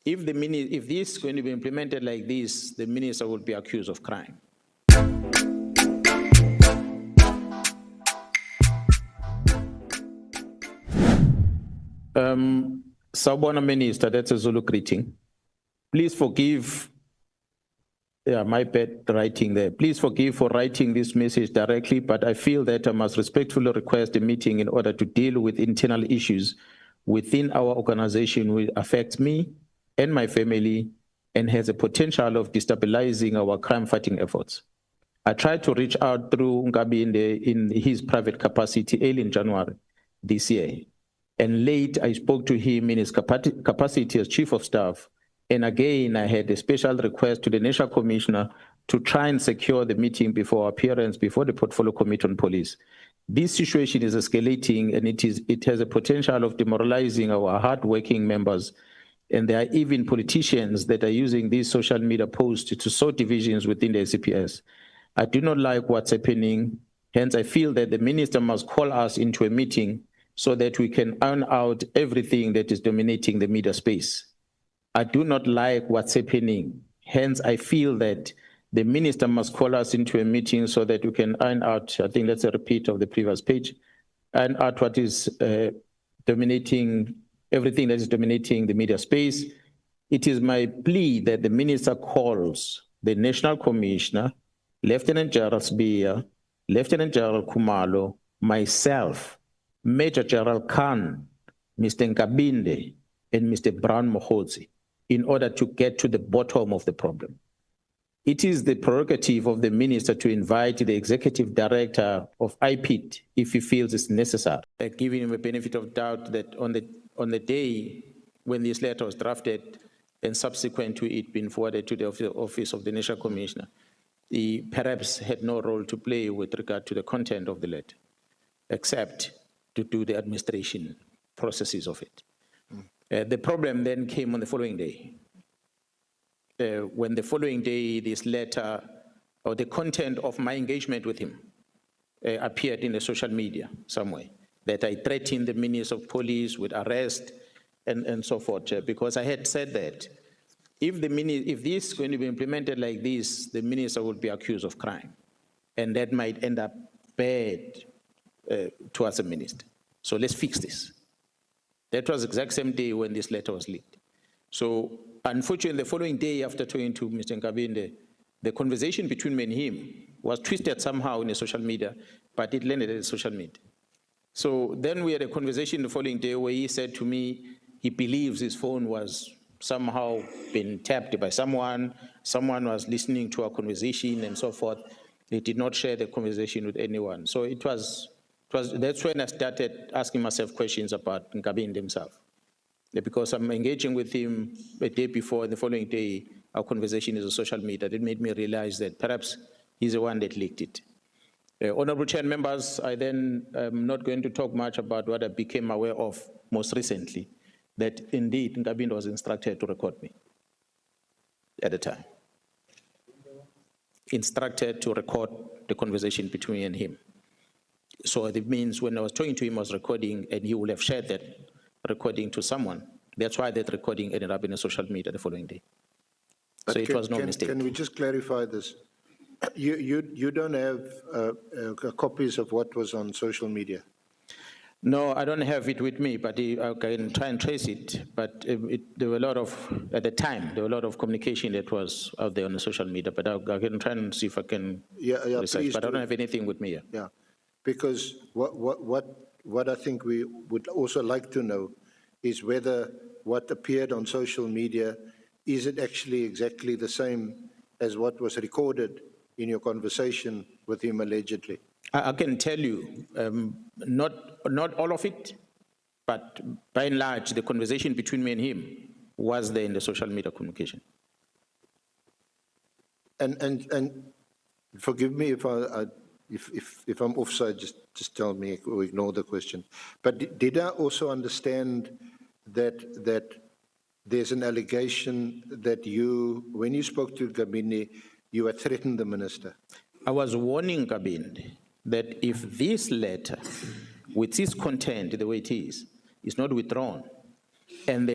If this is going to be implemented like this, the minister will be accused of crime. Sawubona Minister, that's a Zulu greeting. Please forgive, my bad writing there. Please forgive for writing this message directly, but I feel that I must respectfully request a meeting in order to deal with internal issues within our organization which affects me and my family and has a potential of destabilizing our crime-fighting efforts. I tried to reach out through Nkabinde in his private capacity early in January this year. And late, I spoke to him in his capacity as Chief of Staff. And again, I had a special request to the National Commissioner to try and secure the meeting before appearance before the Portfolio Committee on Police. This situation is escalating and it has a potential of demoralizing our hardworking members. And there are even politicians that are using these social media posts to sow divisions within the SCPS. I do not like what's happening. Hence, I feel that the minister must call us into a meeting so that we can iron out everything that is dominating the media space. I do not like what's happening. Hence, I feel that the minister must call us into a meeting so that we can iron out, I think that's a repeat of the previous page, iron out what is dominating, everything that is dominating the media space. It is my plea that the minister calls the National Commissioner, Lieutenant General Sbiya, Lieutenant General Khumalo, myself, Major General Khan, Mr. Nkabinde, and Mr. Brown Mkhwanazi, in order to get to the bottom of the problem. It is the prerogative of the minister to invite the executive director of IPIT if he feels it's necessary. Giving him a benefit of doubt that on the day when this letter was drafted and subsequent to it being forwarded to the office of the National Commissioner, he perhaps had no role to play with regard to the content of the letter, except to do the administration processes of it. The problem then came on the following day. When the following day, this letter, or the content of my engagement with him appeared in the social media somewhere, that I threatened the Minister of Police with arrest and so forth, because I had said that if this is going to be implemented like this, the minister would be accused of crime. And that might end up bad towards the minister. So let's fix this. That was the exact same day when this letter was leaked. So unfortunately, the following day after talking to Mr. Nkabinde, the conversation between me and him was twisted somehow in the social media, but it landed in the social media. So then we had a conversation the following day where he said to me, he believes his phone was somehow been tapped by someone was listening to our conversation and so forth. He did not share the conversation with anyone. So that's when I started asking myself questions about Nkabinde himself. Because I'm engaging with him a day before, and the following day, our conversation is on social media. It made me realize that perhaps he's the one that leaked it. Honorable Chair members, I then am not going to talk much about what I became aware of most recently, that indeed Nkabinde was instructed to record me at the time. Instructed to record the conversation between me and him. So it means when I was talking to him, I was recording, and he would have shared that recording to someone. That's why that recording ended up in the social media the following day. But so it was no mistake. Can we just clarify this? You don't have copies of what was on social media? No, I don't have it with me, but I can try and trace it. But there were a lot of, at the time, there were a lot of communication that was out there on the social media, but I can try and see if I can research, but I don't have anything with me here. Yeah, because what I think we would also like to know is whether what appeared on social media, is it actually exactly the same as what was recorded in your conversation with him allegedly? I can tell you, not all of it, but by and large, the conversation between me and him was there in the social media communication. And forgive me if I'm offside, just tell me or ignore the question. But did I also understand that there's an allegation that you, when you spoke to Nkabinde, you had threatened the minister? I was warning Nkabinde that if this letter, with its content the way it is not withdrawn, and